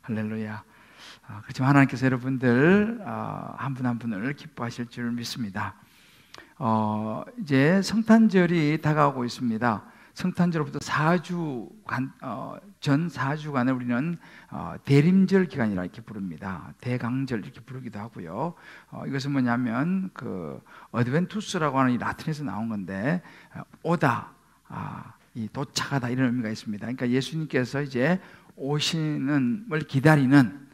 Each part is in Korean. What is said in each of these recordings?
할렐루야. 그렇지만 하나님께서 여러분들 한 분 한 분을 기뻐하실 줄 믿습니다. 이제 성탄절이 다가오고 있습니다. 성탄절로부터 4주간, 전 4주간을 우리는 대림절 기간이라 이렇게 부릅니다. 대강절 이렇게 부르기도 하고요. 이것은 뭐냐면 그 어드벤투스라고 하는 이 라틴에서 나온 건데 오다, 이 도착하다 이런 의미가 있습니다. 그러니까 예수님께서 이제 오시는 걸 기다리는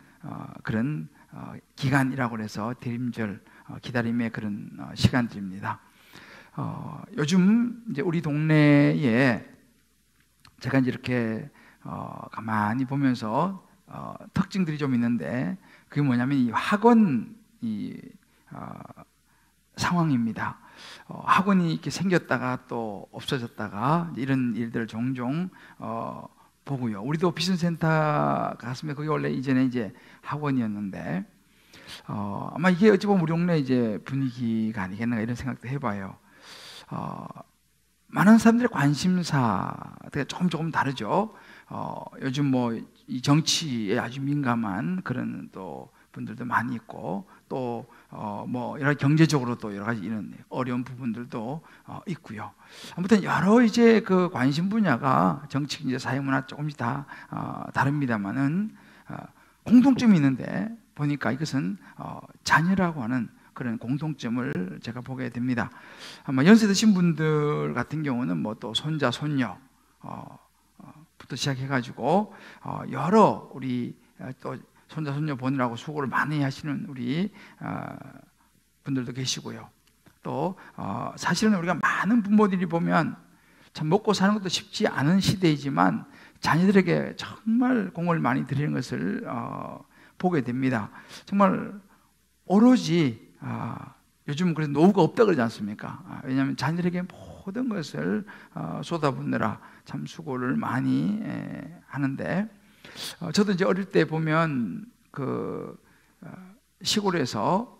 그런 기간이라고 해서 대림절 기다림의 그런 시간들입니다. 요즘 이제 우리 동네에 제가 이제 이렇게 가만히 보면서 특징들이 좀 있는데 그게 뭐냐면 이 학원 상황입니다. 학원이 이렇게 생겼다가 또 없어졌다가 이런 일들을 종종 보고요. 우리도 비전센터 갔으면 그게 원래 이전에 이제 학원이었는데 아마 이게 어찌 보면 우리 동네 이제 분위기가 아니겠는가 이런 생각도 해봐요. 많은 사람들의 관심사가 조금 다르죠. 요즘 뭐 이 정치에 아주 민감한 그런 또 분들도 많이 있고 또 뭐 여러 경제적으로 또 여러 가지 이런 어려운 부분들도 있고요. 아무튼 여러 이제 그 관심 분야가 정치, 이제 사회문화 조금씩 다 다릅니다만은 공통점이 있는데 보니까 이것은 자녀라고 하는 그런 공통점을 제가 보게 됩니다. 아마 연세 드신 분들 같은 경우는 뭐 또 손자, 손녀 부터 시작해가지고 여러 우리 또 손자, 손녀 보느라고 수고를 많이 하시는 우리 분들도 계시고요. 또 사실은 우리가 많은 부모들이 보면 참 먹고 사는 것도 쉽지 않은 시대이지만 자녀들에게 정말 공을 많이 들이는 것을 보게 됩니다. 정말 오로지 요즘 그래서 노후가 없다 그러지 않습니까? 왜냐하면 자녀들에게 모든 것을 쏟아붓느라 참 수고를 많이 하는데 저도 이제 어릴 때 보면 그 시골에서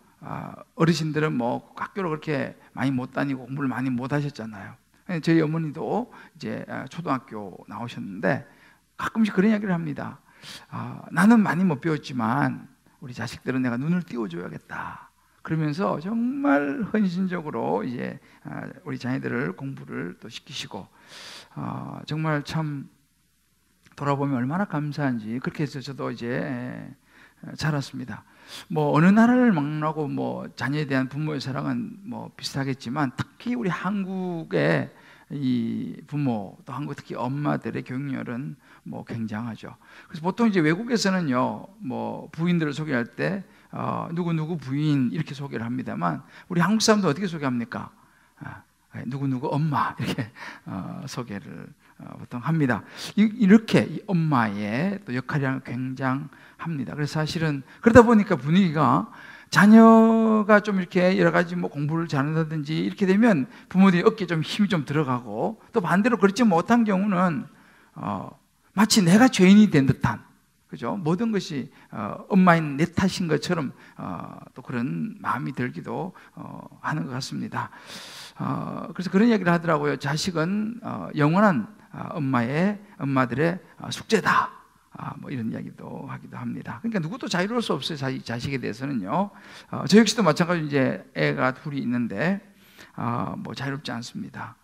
어르신들은 뭐 학교를 그렇게 많이 못 다니고 공부를 많이 못 하셨잖아요. 저희 어머니도 이제 초등학교 나오셨는데 가끔씩 그런 이야기를 합니다. 나는 많이 못 배웠지만 우리 자식들은 내가 눈을 띄워줘야겠다. 그러면서 정말 헌신적으로 이제 우리 자녀들을 공부를 또 시키시고 정말 참 돌아보면 얼마나 감사한지 그렇게 해서 저도 이제 자랐습니다. 뭐 어느 나라를 막론하고 뭐 자녀에 대한 부모의 사랑은 뭐 비슷하겠지만 특히 우리 한국의 이 부모 또 한국 특히 엄마들의 교육열은 뭐 굉장하죠. 그래서 보통 이제 외국에서는요 뭐 부인들을 소개할 때 누구 부인 이렇게 소개를 합니다만 우리 한국 사람도 어떻게 소개합니까? 누구 엄마 이렇게 소개를 보통 합니다. 이렇게 이 엄마의 또 역할이라는 굉장합니다. 그래서 사실은 그러다 보니까 분위기가 자녀가 좀 이렇게 여러 가지 뭐 공부를 잘한다든지 이렇게 되면 부모들이 어깨에 좀 힘이 좀 들어가고 또 반대로 그렇지 못한 경우는 마치 내가 죄인이 된 듯한 그죠? 모든 것이 엄마인 내 탓인 것처럼 또 그런 마음이 들기도 하는 것 같습니다. 그래서 그런 얘기를 하더라고요. 자식은 영원한 엄마들의 숙제다. 뭐 이런 이야기도 하기도 합니다. 그러니까 누구도 자유로울 수 없어요. 자식에 대해서는요. 저 역시도 마찬가지로 이제 애가 둘이 있는데 뭐 자유롭지 않습니다.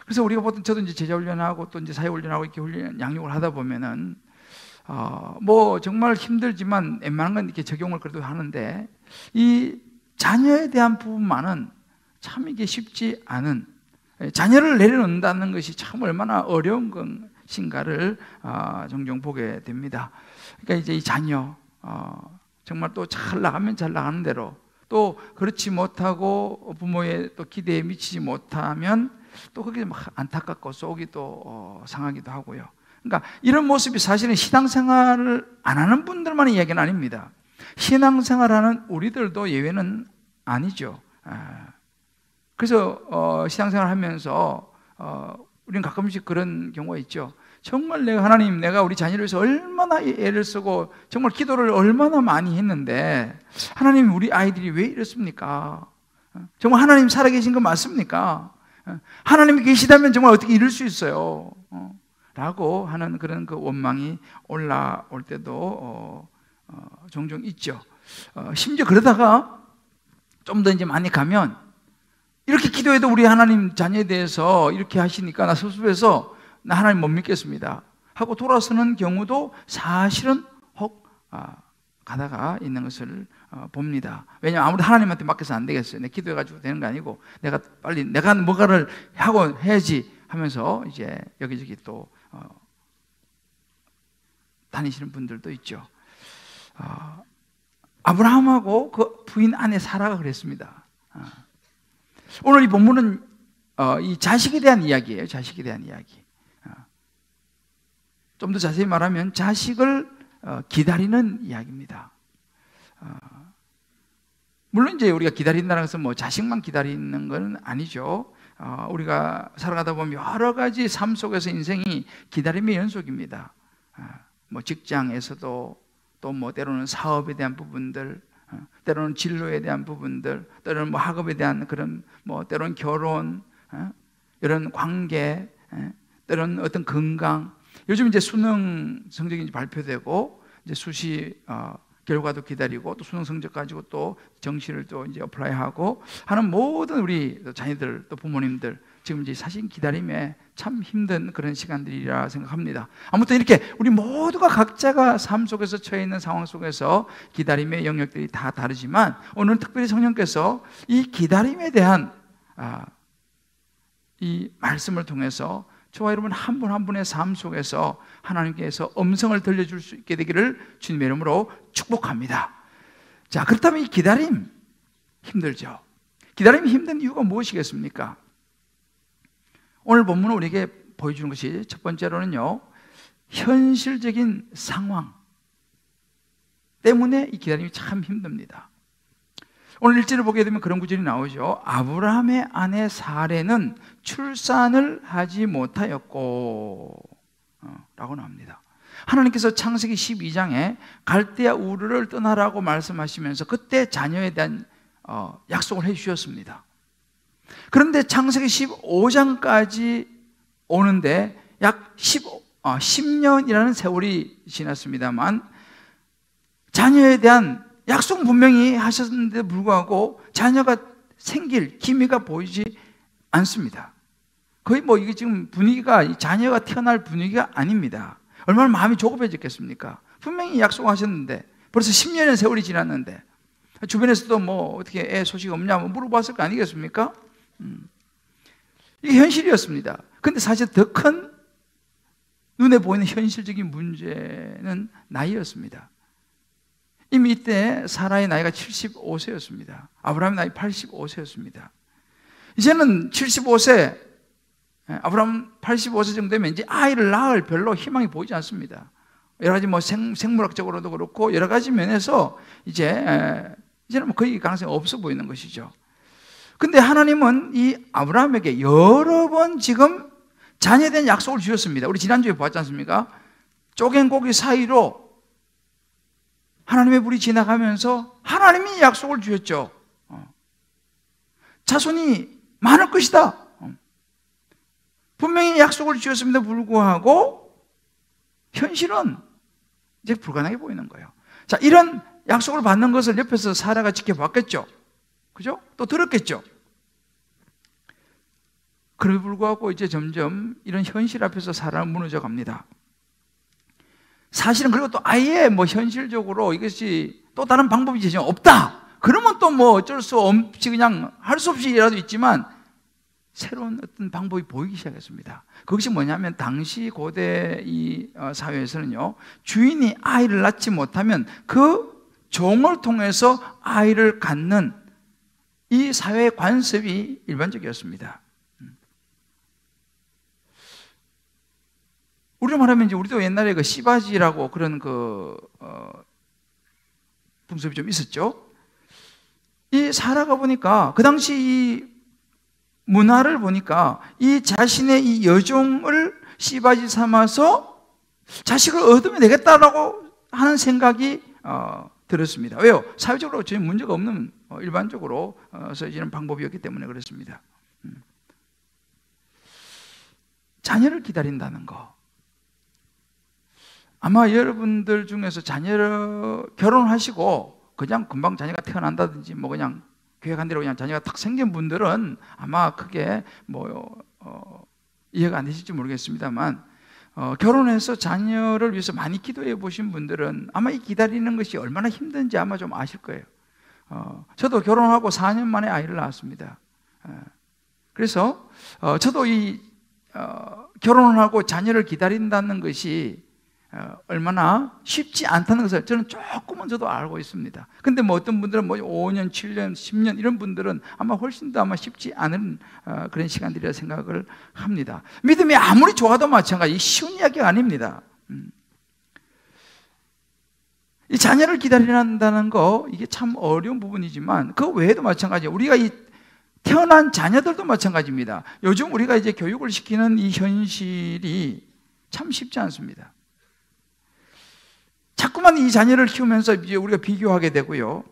그래서 우리가 보통 저도 이제 제자 훈련하고 또 이제 사회 훈련하고 이렇게 양육을 하다 보면은 뭐 정말 힘들지만 웬만한 건 이렇게 적용을 그래도 하는데 이 자녀에 대한 부분만은 참 이게 쉽지 않은 자녀를 내려놓는다는 것이 참 얼마나 어려운 것인가를 종종 보게 됩니다. 그러니까 이제 이 자녀 정말 또 잘 나가면 잘 나가는 대로 또 그렇지 못하고 부모의 또 기대에 미치지 못하면 또 그게 막 안타깝고 속이 또 상하기도 하고요. 그러니까 이런 모습이 사실은 신앙생활을 안 하는 분들만의 이야기는 아닙니다. 신앙생활하는 우리들도 예외는 아니죠. 그래서 신앙생활 하면서 우리는 가끔씩 그런 경우가 있죠. 정말 내가 우리 자녀를 위해서 얼마나 애를 쓰고 정말 기도를 얼마나 많이 했는데 하나님 우리 아이들이 왜 이렇습니까? 정말 하나님 살아계신 거 맞습니까? 하나님이 계시다면 정말 어떻게 이럴 수 있어요? 라고 하는 그런 그 원망이 올라올 때도 종종 있죠. 심지어 그러다가 좀 더 이제 많이 가면 이렇게 기도해도 우리 하나님 자녀에 대해서 이렇게 하시니까 나 섭섭해서 나 하나님 못 믿겠습니다 하고 돌아서는 경우도 사실은 혹 가다가 있는 것을 봅니다. 왜냐하면 아무리 하나님한테 맡겨서 안 되겠어요. 내 기도해가지고 되는 거 아니고 내가 빨리 내가 뭔가를 하고 해야지 하면서 이제 여기저기 또 다니시는 분들도 있죠. 아브라함하고 그 부인 아내 사라가 그랬습니다. 오늘 이 본문은 이 자식에 대한 이야기예요. 자식에 대한 이야기. 좀 더 자세히 말하면 자식을 기다리는 이야기입니다. 물론 이제 우리가 기다린다는 것은 뭐 자식만 기다리는 건 아니죠. 우리가 살아가다 보면 여러 가지 삶 속에서 인생이 기다림의 연속입니다. 뭐 직장에서도 또 뭐 때로는 사업에 대한 부분들, 때로는 진로에 대한 부분들, 때로는 뭐 학업에 대한 그런 뭐 때로는 결혼, 이런 관계, 때로는 어떤 건강. 요즘 이제 수능 성적이 이제 발표되고 이제 수시 결과도 기다리고 또 수능 성적 가지고 또 정시를 또 이제 어플라이하고 하는 모든 우리 자녀들 또 부모님들 지금 이제 사실 기다림에 참 힘든 그런 시간들이라 생각합니다. 아무튼 이렇게 우리 모두가 각자가 삶 속에서 처해 있는 상황 속에서 기다림의 영역들이 다 다르지만 오늘 특별히 성령께서 이 기다림에 대한 이 말씀을 통해서 저와 여러분 한 분 한 분의 삶 속에서 하나님께서 음성을 들려줄 수 있게 되기를 주님의 이름으로 축복합니다. 자, 그렇다면 이 기다림 힘들죠. 기다림이 힘든 이유가 무엇이겠습니까? 오늘 본문은 우리에게 보여주는 것이 첫 번째로는요, 현실적인 상황 때문에 이 기다림이 참 힘듭니다. 오늘 1절을 보게 되면 그런 구절이 나오죠. 아브라함의 아내 사레는 출산을 하지 못하였고 라고 나옵니다. 하나님께서 창세기 12장에 갈대아 우르를 떠나라고 말씀하시면서 그때 자녀에 대한 약속을 해주셨습니다. 그런데 창세기 15장까지 오는데 약 10년이라는 세월이 지났습니다만 자녀에 대한 약속은 분명히 하셨는데도 불구하고 자녀가 생길 기미가 보이지 않습니다. 거의 뭐 이게 지금 분위기가 자녀가 태어날 분위기가 아닙니다. 얼마나 마음이 조급해졌겠습니까? 분명히 약속하셨는데 벌써 10년의 세월이 지났는데 주변에서도 뭐 어떻게 애 소식 없냐 뭐 물어봤을 거 아니겠습니까? 이게 현실이었습니다. 근데 사실 더 큰 눈에 보이는 현실적인 문제는 나이였습니다. 이미 이때 사라의 나이가 75세였습니다. 아브라함의 나이 85세였습니다. 이제는 75세, 아브라함 85세 정도 되면 이제 아이를 낳을 별로 희망이 보이지 않습니다. 여러 가지 뭐 생물학적으로도 그렇고 여러 가지 면에서 이제는 뭐 거의 가능성이 없어 보이는 것이죠. 근데 하나님은 이 아브라함에게 여러 번 지금 자녀에 대한 약속을 주셨습니다. 우리 지난주에 보았지 않습니까? 쪼갠 고기 사이로 하나님의 불이 지나가면서 하나님이 약속을 주셨죠. 자손이 많을 것이다. 분명히 약속을 주셨음에도 불구하고 현실은 이제 불가능해 보이는 거예요. 자, 이런 약속을 받는 것을 옆에서 사라가 지켜봤겠죠. 그죠? 또 들었겠죠. 그럼에도 불구하고 이제 점점 이런 현실 앞에서 사라는 무너져 갑니다. 사실은 그리고 또 아예 뭐 현실적으로 이것이 또 다른 방법이 전혀 없다. 그러면 또 뭐 어쩔 수 없이 그냥 할 수 없이라도 있지만 새로운 어떤 방법이 보이기 시작했습니다. 그것이 뭐냐면 당시 고대 이 사회에서는요, 주인이 아이를 낳지 못하면 그 종을 통해서 아이를 갖는 이 사회의 관습이 일반적이었습니다. 우리로 말하면 이제 우리도 옛날에 그 씨바지라고 그런 분습이 좀 있었죠. 이 사라가 보니까 그 당시 이 문화를 보니까 이 자신의 이 여종을 씨바지 삼아서 자식을 얻으면 되겠다라고 하는 생각이 들었습니다. 왜요? 사회적으로 전혀 문제가 없는 일반적으로 써지는 방법이었기 때문에 그렇습니다. 자녀를 기다린다는 거. 아마 여러분들 중에서 자녀를 결혼하시고 그냥 금방 자녀가 태어난다든지 뭐 그냥 계획한 대로 그냥 자녀가 탁 생긴 분들은 아마 크게 이해가 안 되실지 모르겠습니다만, 결혼해서 자녀를 위해서 많이 기도해 보신 분들은 아마 이 기다리는 것이 얼마나 힘든지 아마 좀 아실 거예요. 저도 결혼하고 4년 만에 아이를 낳았습니다. 그래서 저도 이 결혼을 하고 자녀를 기다린다는 것이 얼마나 쉽지 않다는 것을 저는 조금은 저도 알고 있습니다. 근데 뭐 어떤 분들은 뭐 5년, 7년, 10년 이런 분들은 아마 훨씬 더 아마 쉽지 않은 그런 시간들이라 생각을 합니다. 믿음이 아무리 좋아도 마찬가지 쉬운 이야기가 아닙니다. 이 자녀를 기다린다는 거 이게 참 어려운 부분이지만 그 외에도 마찬가지예요. 우리가 이 태어난 자녀들도 마찬가지입니다. 요즘 우리가 이제 교육을 시키는 이 현실이 참 쉽지 않습니다. 자꾸만 이 자녀를 키우면서 이제 우리가 비교하게 되고요.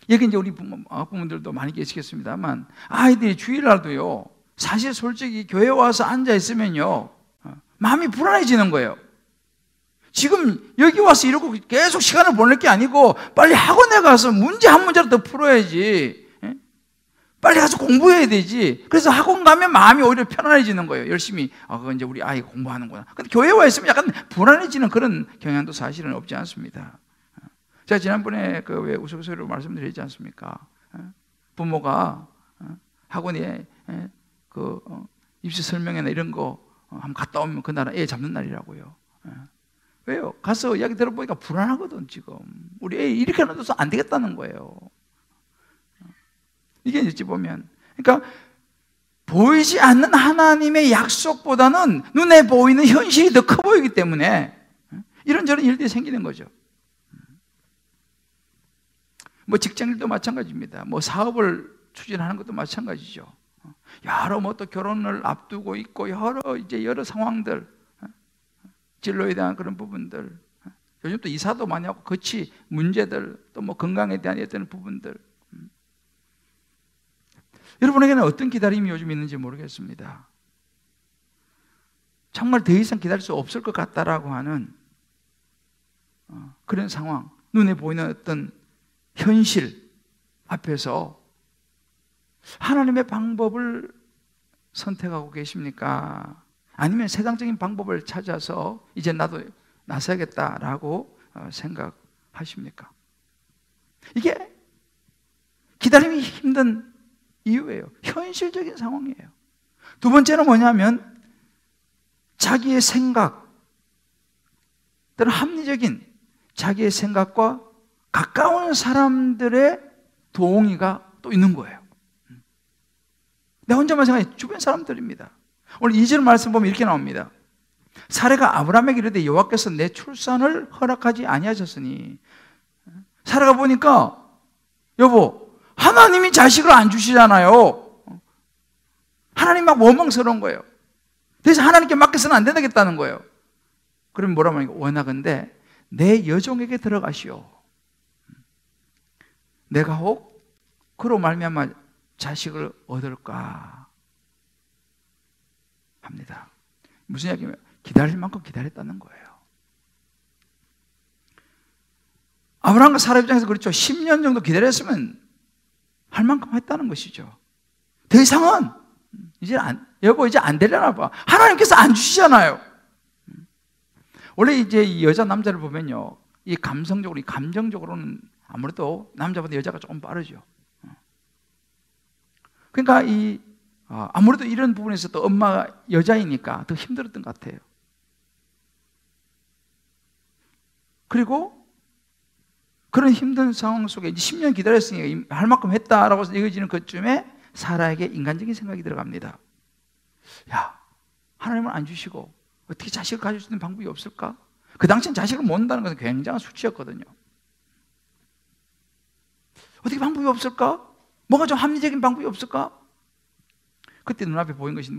여기 이제 우리 부모들도 많이 계시겠습니다만, 아이들이 주일날도요, 사실 솔직히 교회 와서 앉아 있으면요, 마음이 불안해지는 거예요. 지금 여기 와서 이러고 계속 시간을 보낼 게 아니고 빨리 학원에 가서 문제 한 문제라도 더 풀어야지. 빨리 가서 공부해야 되지. 그래서 학원 가면 마음이 오히려 편안해지는 거예요. 열심히 그건 이제 우리 아이가 공부하는구나. 근데 교회에 와 있으면 약간 불안해지는 그런 경향도 사실은 없지 않습니다. 제가 지난번에 그 왜 우스갯소리로 말씀드리지 않습니까? 부모가 학원에 그 입시 설명회나 이런 거 한번 갔다 오면 그날은 애 잡는 날이라고요. 왜요? 가서 이야기 들어보니까 불안하거든. 지금 우리 애 이렇게 놔둬서 안 되겠다는 거예요. 이게 어찌 보면, 그러니까 보이지 않는 하나님의 약속보다는 눈에 보이는 현실이 더 커 보이기 때문에 이런저런 일들이 생기는 거죠. 뭐 직장일도 마찬가지입니다. 뭐 사업을 추진하는 것도 마찬가지죠. 여러 뭐 또 결혼을 앞두고 있고 여러 상황들, 진로에 대한 그런 부분들, 요즘 또 이사도 많이 하고 거치 문제들, 또 뭐 건강에 대한 어떤 부분들. 여러분에게는 어떤 기다림이 요즘 있는지 모르겠습니다. 정말 더 이상 기다릴 수 없을 것 같다라고 하는 그런 상황, 눈에 보이는 어떤 현실 앞에서 하나님의 방법을 선택하고 계십니까? 아니면 세상적인 방법을 찾아서 이제 나도 나서야겠다라고 생각하십니까? 이게 기다림이 힘든 이유예요. 현실적인 상황이에요. 두 번째는 뭐냐면 자기의 생각 또는 합리적인 자기의 생각과 가까운 사람들의 동의가 또 있는 거예요. 내 혼자만 생각해 주변 사람들입니다. 오늘 2절 말씀 보면 이렇게 나옵니다. 사라가 아브라함에게 이르되 여호와께서 내 출산을 허락하지 아니하셨으니, 사라가 보니까 여보 하나님이 자식을 안 주시잖아요. 하나님 막 원망스러운 거예요. 그래서 하나님께 맡겨서는 안 되겠다는 거예요. 그러면 뭐라고 하니까 원하건대 내 여종에게 들어가시오. 내가 혹 그로 말미암아 자식을 얻을까 합니다. 무슨 이야기냐면 기다릴 만큼 기다렸다는 거예요. 아브라함과 사라 입장에서 그렇죠. 10년 정도 기다렸으면 할 만큼 했다는 것이죠. 더 이상은 여보 이제 안 되려나 봐. 하나님께서 안 주시잖아요. 원래 이제 이 여자 남자를 보면요, 이 감성적으로, 이 감정적으로는 아무래도 남자보다 여자가 조금 빠르죠. 그러니까 아무래도 이런 부분에서 또 엄마가 여자이니까 더 힘들었던 것 같아요. 그리고 그런 힘든 상황 속에 이제 10년 기다렸으니 할 만큼 했다라고 여겨지는 그쯤에 사라에게 인간적인 생각이 들어갑니다. 야, 하나님은 안 주시고 어떻게 자식을 가질 수 있는 방법이 없을까? 그 당시엔 자식을 못 낳는 것은 굉장한 수치였거든요. 어떻게 방법이 없을까? 뭔가 좀 합리적인 방법이 없을까? 그때 눈앞에 보인 것이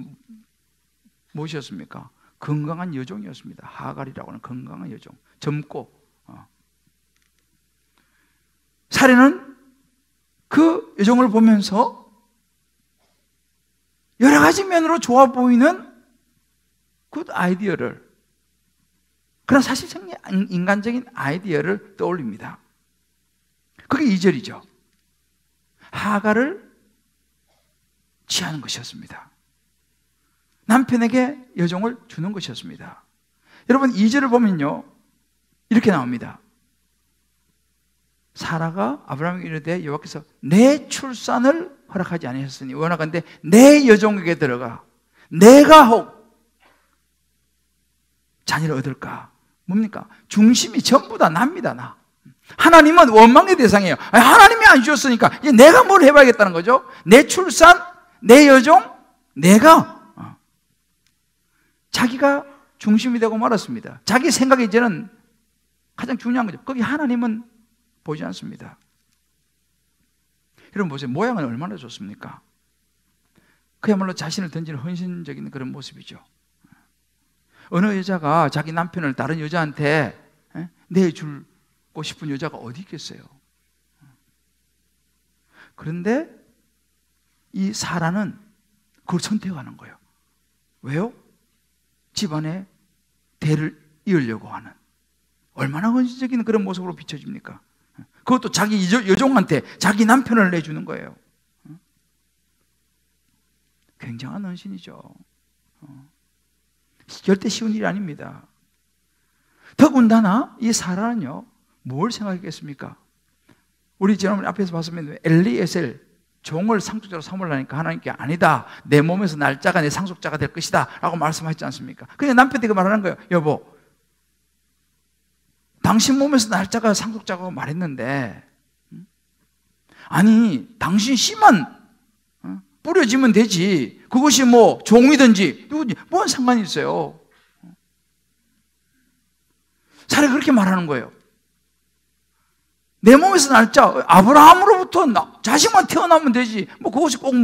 무엇이었습니까? 건강한 여종이었습니다. 하갈이라고 하는 건강한 여종. 젊고. 사례는 그 여종을 보면서 여러 가지 면으로 좋아 보이는 굿 아이디어를 그런 사실적인 인간적인 아이디어를 떠올립니다. 그게 2절이죠. 하갈을 취하는 것이었습니다. 남편에게 여종을 주는 것이었습니다. 여러분 2절을 보면요 이렇게 나옵니다. 사라가 아브라함에게 이르되 여호와께서 내 출산을 허락하지 아니하셨으니 원하건대 내 여종에게 들어가 내가 혹 자녀를 얻을까? 뭡니까? 중심이 전부 다 납니다. 나. 하나님은 원망의 대상이에요. 하나님이 안 주셨으니까 이제 내가 뭘 해봐야겠다는 거죠. 내 출산, 내 여종, 내가 자기가 중심이 되고 말았습니다. 자기 생각이 이제는 가장 중요한 거죠. 거기 하나님은 보지 않습니다. 여러분 보세요. 모양은 얼마나 좋습니까? 그야말로 자신을 던지는 헌신적인 그런 모습이죠. 어느 여자가 자기 남편을 다른 여자한테 내주고 싶은 여자가 어디 있겠어요? 그런데 이 사라는 그걸 선택하는 거예요. 왜요? 집안에 대를 이으려고 하는 얼마나 헌신적인 그런 모습으로 비춰집니까? 그것도 자기 여종한테 자기 남편을 내주는 거예요. 굉장한 헌신이죠. 절대 쉬운 일이 아닙니다. 더군다나 이 사라는요 뭘 생각했겠습니까? 우리 지난번에 앞에서 봤으면 엘리에셀 종을 상속자로 삼으려니까 하나님께 아니다, 내 몸에서 날짜가 내 상속자가 될 것이다 라고 말씀하셨지 않습니까? 그냥 남편에게 말하는 거예요. 여보, 당신 몸에서 날짜가 상속자라고 말했는데 아니 당신 씨만 뿌려지면 되지, 그것이 뭐 종이든지 누구든지 뭔 상관이 있어요. 차라리 그렇게 말하는 거예요. 내 몸에서 날짜 아브라함으로부터 자식만 태어나면 되지 뭐 그것이 꼭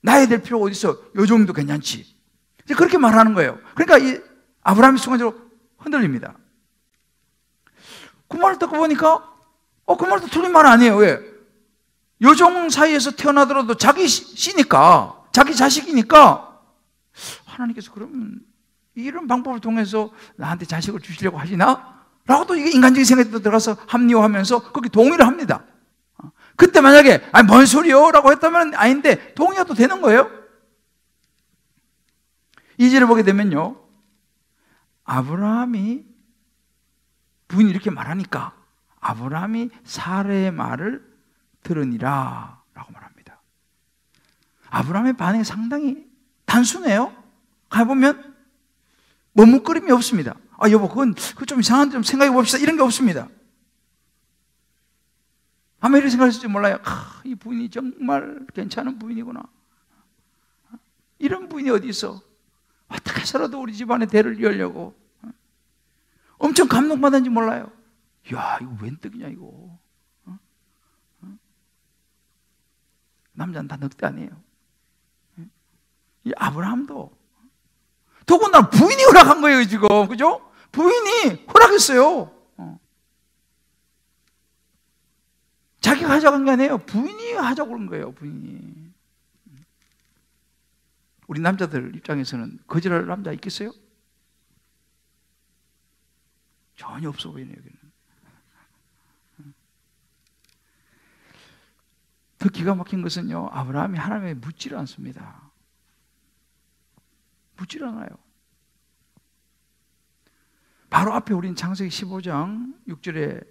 나야 될 필요가 어디 있어, 요 정도 괜찮지, 그렇게 말하는 거예요. 그러니까 이 아브라함이 순간적으로 흔들립니다. 그 말을 듣고 보니까 그 말도 틀린 말 아니에요. 왜? 여종 사이에서 태어나더라도 자기 씨니까, 자기 자식이니까 하나님께서 그러면 이런 방법을 통해서 나한테 자식을 주시려고 하시나? 라고 또 이게 인간적인 생각이 들어가서 합리화하면서 거기 동의를 합니다. 그때 만약에 뭔 소리요? 라고 했다면 아닌데 동의해도 되는 거예요. 2절을 보게 되면요 아브라함이 부인이 이렇게 말하니까 아브라함이 사라의 말을 들으니라 라고 말합니다. 아브라함의 반응이 상당히 단순해요. 가보면 머뭇거림이 없습니다. 여보 그건 좀 이상한데 좀 생각해 봅시다 이런 게 없습니다. 아마 이렇게 생각했을지 몰라요. 이 부인이 정말 괜찮은 부인이구나. 이런 부인이 어디 있어? 어떻게 해서라도 우리 집안에 대를 이으려고 엄청 감동받았는지 몰라요. 야 이거 웬 떡이냐 이거. 남자는 다 넉대 아니에요. 이 아브라함도 더군다나 부인이 허락한 거예요 지금. 그죠? 부인이 허락했어요. 자기가 하자고 한 게 아니에요. 부인이 하자고 그런 거예요. 부인이. 우리 남자들 입장에서는 거절할 남자 있겠어요? 전혀 없어 보이네요 여기는. 더 기가 막힌 것은요 아브라함이 하나님에게 묻지를 않습니다. 묻지를 않아요. 바로 앞에 우린 창세기 15장 6절에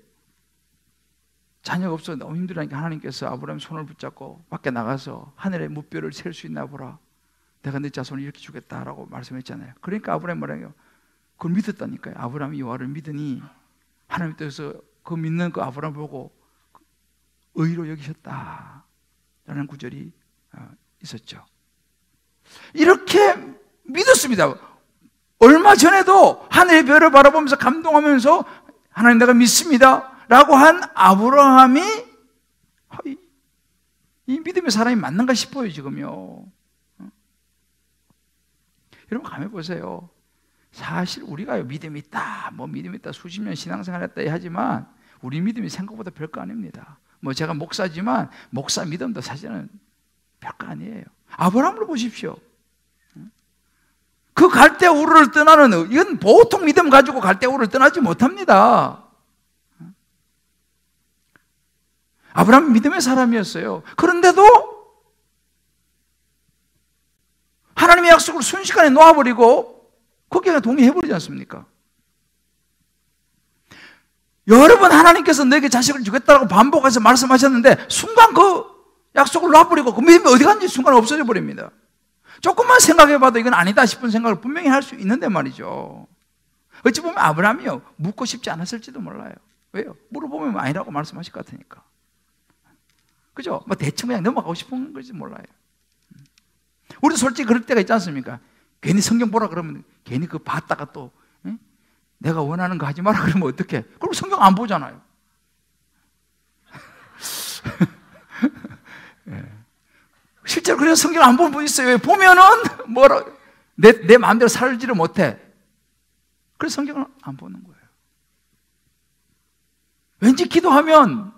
자녀가 없어 너무 힘들으니까 하나님께서 아브라함의 손을 붙잡고 밖에 나가서 하늘의 무뼈를 셀 수 있나 보라, 내가 네 자손을 이렇게 주겠다라고 말씀했잖아요. 그러니까 아브라함이 뭐라고요? 그걸 믿었다니까요. 아브라함이 여호와를 믿으니 하나님 뜻에서 그 믿는 그 아브라함 보고 의로 여기셨다라는 구절이 있었죠. 이렇게 믿었습니다. 얼마 전에도 하늘의 별을 바라보면서 감동하면서 하나님 내가 믿습니다 라고 한 아브라함이 이 믿음의 사람이 맞는가 싶어요 지금요. 여러분 가만히 보세요. 사실 우리가 믿음이 있다 믿음이 있다 수십 년 신앙생활 했다 하지만 우리 믿음이 생각보다 별거 아닙니다. 제가 목사지만 목사 믿음도 사실은 별거 아니에요. 아브라함을 보십시오. 그 갈대우르를 떠나는, 이건 보통 믿음 가지고 갈대우르를 떠나지 못합니다. 아브라함은 믿음의 사람이었어요. 그런데도 하나님의 약속을 순식간에 놓아버리고 거기에 동의해버리지 않습니까? 여러 번 하나님께서 너에게 자식을 주겠다고 반복해서 말씀하셨는데 순간 그 약속을 놔버리고 그 믿음이 어디 갔는지 순간 없어져 버립니다. 조금만 생각해봐도 이건 아니다 싶은 생각을 분명히 할 수 있는데 말이죠. 어찌 보면 아브라함이요, 묻고 싶지 않았을지도 몰라요. 왜요? 물어보면 아니라고 말씀하실 것 같으니까. 그죠? 뭐 대충 그냥 넘어가고 싶은 건지 몰라요. 우리도 솔직히 그럴 때가 있지 않습니까? 괜히 성경 보라 그러면 괜히 그 봤다가 또 내가 원하는 거 하지 마라 그러면 어떡해? 그럼 성경 안 보잖아요. 실제로 그래서 성경 안 보는 분 있어요. 보면은 뭐라 내 마음대로 살지를 못해. 그래서 성경을 안 보는 거예요. 왠지 기도하면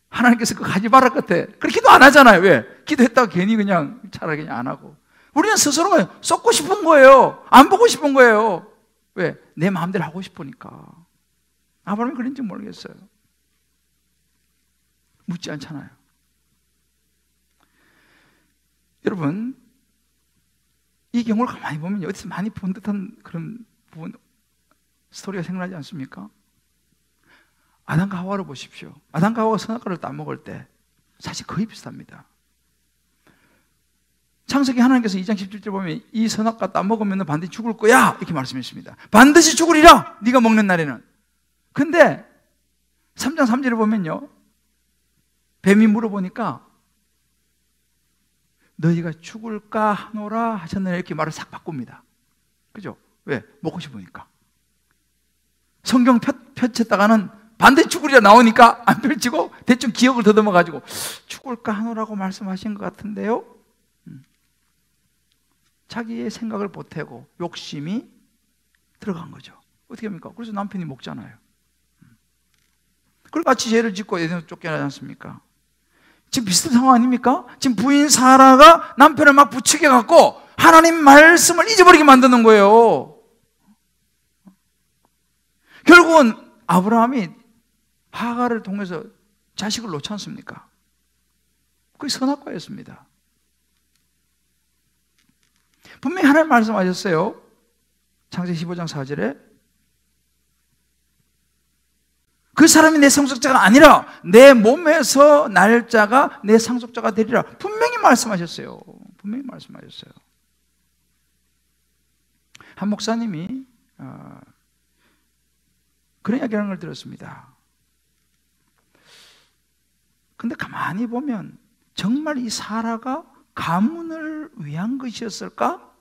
하나님께서 그거 하지 말할 것 같아. 그래 기도 안 하잖아요. 왜? 기도했다가 괜히 그냥 차라리 그냥 안 하고. 우리는 스스로가 쏟고 싶은 거예요. 안 보고 싶은 거예요. 왜? 내 마음대로 하고 싶으니까. 아브라함이 그런지 모르겠어요. 묻지 않잖아요. 여러분, 이 경우를 가만히 보면 어디서 많이 본 듯한 그런 부분, 스토리가 생각나지 않습니까? 아담과 하와를 보십시오. 아담과 하와가 선악과를 따먹을 때 사실 거의 비슷합니다. 창세기 하나님께서 2장 17절 보면 이 선악과 따먹으면 반드시 죽을 거야 이렇게 말씀했습니다. 반드시 죽으리라 네가 먹는 날에는. 근데 3장 3절에 보면요, 뱀이 물어보니까 너희가 죽을까 하노라 하셨느냐 이렇게 말을 싹 바꿉니다. 그죠? 왜? 먹고 싶으니까. 성경 펼쳤다가는 반드시 죽으리라 나오니까 안 펼치고 대충 기억을 더듬어 가지고 죽을까 하노라고 말씀하신 것 같은데요. 자기의 생각을 보태고 욕심이 들어간 거죠. 어떻게 합니까? 그래서 남편이 먹잖아요. 그리고 같이 죄를 짓고 에덴에서 쫓겨나지 않습니까? 지금 비슷한 상황 아닙니까? 지금 부인 사라가 남편을 막 부추겨 갖고 하나님 말씀을 잊어버리게 만드는 거예요. 결국은 아브라함이 하가를 통해서 자식을 놓지 않습니까? 그게 선악과였습니다. 분명히 하나님 말씀하셨어요. 창세기 15장 4절에 그 사람이 내 상속자가 아니라 내 몸에서 날 자가 내 상속자가 되리라. 분명히 말씀하셨어요. 분명히 말씀하셨어요. 한 목사님이 그런 이야기하는 걸 들었습니다. 근데 가만히 보면 정말 이 사라가 가문을 위한 것이었을까?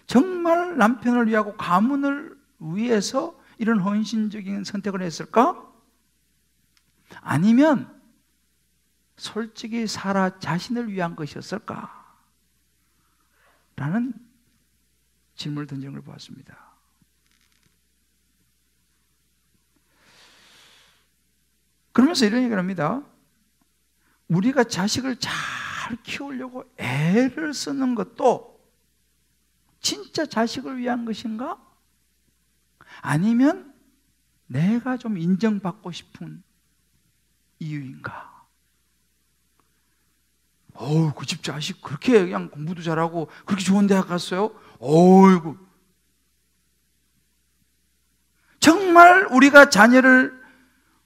정말 남편을 위하고 가문을 위해서 이런 헌신적인 선택을 했을까? 아니면 솔직히 사라 자신을 위한 것이었을까? 라는 질문을 던지는 걸 보았습니다. 그러면서 이런 얘기를 합니다. 우리가 자식을 잘 키우려고 애를 쓰는 것도 진짜 자식을 위한 것인가? 아니면 내가 좀 인정받고 싶은 이유인가? 그 집 자식 그렇게 그냥 공부도 잘하고 그렇게 좋은 대학 갔어요? 어이구. 정말 우리가 자녀를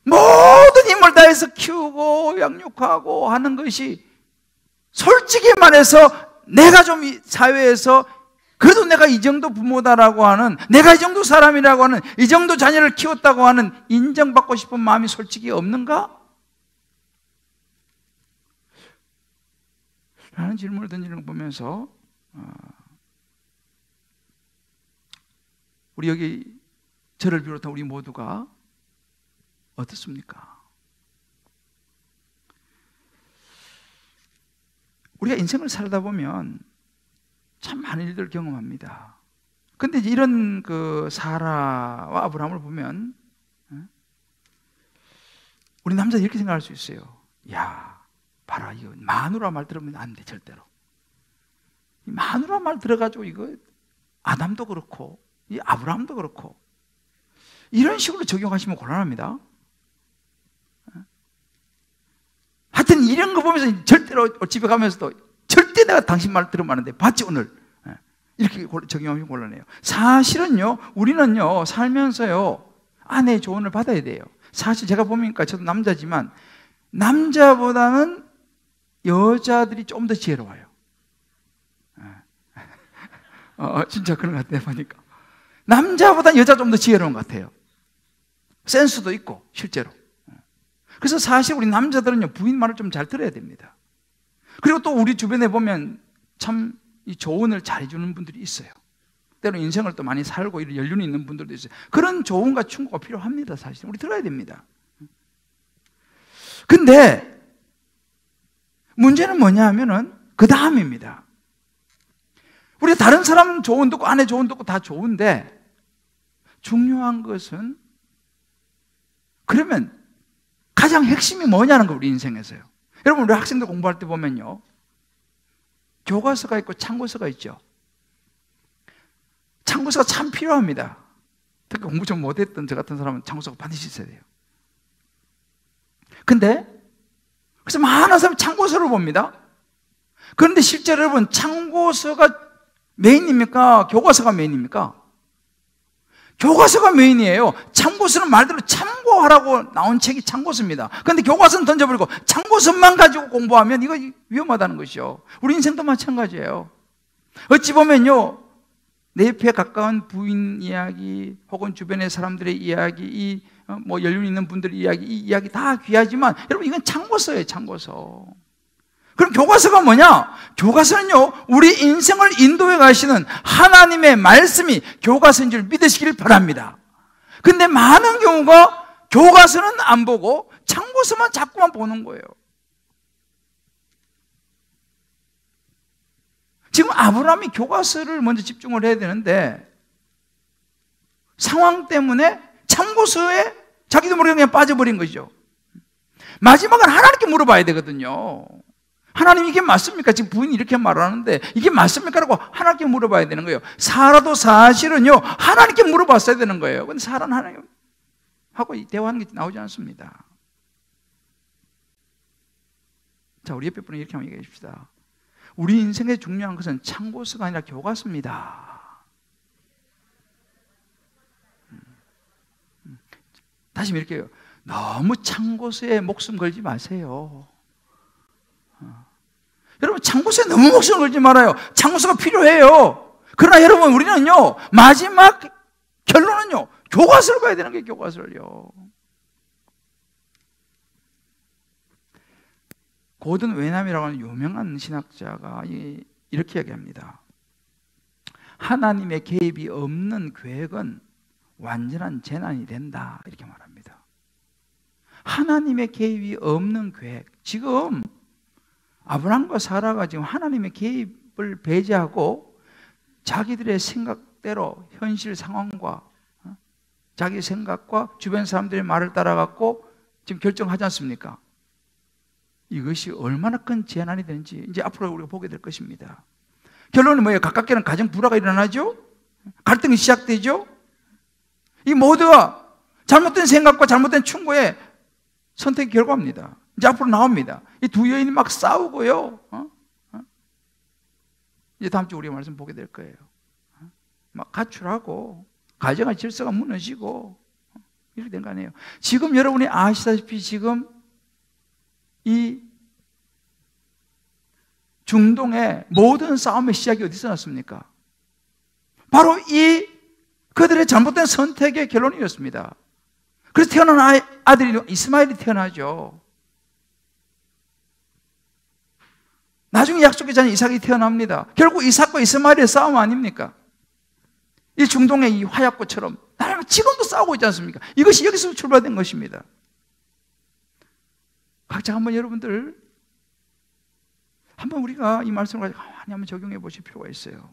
모든 힘을 다해서 키우고 양육하고 하는 것이 솔직히 말해서 내가 좀 사회에서 그래도 내가 이 정도 부모다라고 하는, 내가 이 정도 사람이라고 하는, 이 정도 자녀를 키웠다고 하는 인정받고 싶은 마음이 솔직히 없는가? 라는 질문을 던지는 걸 보면서 우리 여기 저를 비롯한 우리 모두가 어떻습니까? 우리가 인생을 살다 보면 참 많은 일들을 경험합니다. 근데 이런 그 사라와 아브라함을 보면 우리 남자는 이렇게 생각할 수 있어요. 야, 봐라, 이거 마누라 말 들으면 안 돼, 절대로. 마누라 말 들어가지고 이거 아담도 그렇고 이 아브라함도 그렇고 이런 식으로 적용하시면 곤란합니다. 하여튼 이런 거 보면서 절대로 집에 가면서도 절대 내가 당신 말 들으면 안 돼. 봤지 오늘? 이렇게 적용하면 곤란해요. 사실은요, 우리는요 살면서요 아내의 조언을 받아야 돼요. 사실 제가 보니까 저도 남자지만 남자보다는 여자들이 좀 더 지혜로워요. 진짜 그런 것 같아요. 보니까 남자보다 여자가 좀 더 지혜로운 것 같아요. 센스도 있고 실제로. 그래서 사실 우리 남자들은요 부인 말을 좀 잘 들어야 됩니다. 그리고 또 우리 주변에 보면 참 이 조언을 잘해주는 분들이 있어요. 때로 인생을 또 많이 살고 이런 연륜이 있는 분들도 있어요. 그런 조언과 충고가 필요합니다. 사실 우리 들어야 됩니다. 근데 문제는 뭐냐 하면은 그 다음입니다. 우리 다른 사람 조언 듣고 아내 조언 듣고 다 좋은데 중요한 것은 그러면 가장 핵심이 뭐냐는 거 우리 인생에서요. 여러분 우리 학생들 공부할 때 보면요 교과서가 있고 참고서가 있죠. 참고서가 참 필요합니다. 특히 공부 좀 못했던 저 같은 사람은 참고서가 반드시 있어야 돼요. 근데 그래서 많은 사람이 참고서를 봅니다. 그런데 실제로 여러분 참고서가 메인입니까? 교과서가 메인입니까? 교과서가 메인이에요. 참고서는 말대로 참고하라고 나온 책이 참고서입니다. 그런데 교과서는 던져버리고 참고서만 가지고 공부하면 이거 위험하다는 것이죠. 우리 인생도 마찬가지예요. 어찌 보면요 내 옆에 가까운 부인 이야기 혹은 주변의 사람들의 이야기 뭐 연륜 있는 분들의 이야기 이 이야기 다 귀하지만 여러분 이건 참고서예요. 참고서. 그럼 교과서가 뭐냐? 교과서는요 우리 인생을 인도해 가시는 하나님의 말씀이 교과서인 줄 믿으시길 바랍니다. 근데 많은 경우가 교과서는 안 보고 참고서만 자꾸만 보는 거예요. 지금 아브라함이 교과서를 먼저 집중을 해야 되는데 상황 때문에 참고서에 자기도 모르게 그냥 빠져버린 거죠. 마지막은 하나님께 물어봐야 되거든요. 하나님 이게 맞습니까? 지금 부인이 이렇게 말하는데 이게 맞습니까? 라고 하나님께 물어봐야 되는 거예요. 사라도 사실은요 하나님께 물어봤어야 되는 거예요. 근데 사라는 하나님하고 대화하는 게 나오지 않습니다. 자, 우리 옆에 분이 이렇게 한번 얘기해 줍시다. 우리 인생에 중요한 것은 참고서가 아니라 교과서입니다. 다시 이렇게 해요. 너무 참고서에 목숨 걸지 마세요. 여러분 참고서에 너무 목숨 걸지 말아요. 참고서가 필요해요. 그러나 여러분 우리는요 마지막 결론은요 교과서를 봐야 되는 게 교과서를요. 고든 웨남이라고 하는 유명한 신학자가 이렇게 얘기합니다. 하나님의 개입이 없는 계획은 완전한 재난이 된다 이렇게 말합니다. 하나님의 개입이 없는 계획. 지금 아브라함과 사라가 지금 하나님의 개입을 배제하고 자기들의 생각대로 현실 상황과 자기 생각과 주변 사람들의 말을 따라갖고 지금 결정하지 않습니까? 이것이 얼마나 큰 재난이 되는지 이제 앞으로 우리가 보게 될 것입니다. 결론은 뭐예요? 가깝게는 가정 불화가 일어나죠? 갈등이 시작되죠? 이 모두가 잘못된 생각과 잘못된 충고에 선택의 결과입니다. 이제 앞으로 나옵니다. 이 두 여인이 막 싸우고요. 이제 다음 주 우리가 말씀 보게 될 거예요. 막 가출하고 가정의 질서가 무너지고 이렇게 된 거 아니에요. 지금 여러분이 아시다시피 지금 이 중동의 모든 싸움의 시작이 어디서 났습니까? 바로 이 그들의 잘못된 선택의 결론이었습니다. 그래서 태어난 아들이 이스마엘이 태어나죠. 나중에 약속의 자녀 이삭이 태어납니다. 결국 이삭과 이스마엘의 싸움 아닙니까? 이 중동의 이 화약고처럼 지금도 싸우고 있지 않습니까? 이것이 여기서 출발된 것입니다. 각자 한번 여러분들 한번 우리가 이 말씀을 가지고 가만히 한번 적용해 보실 필요가 있어요.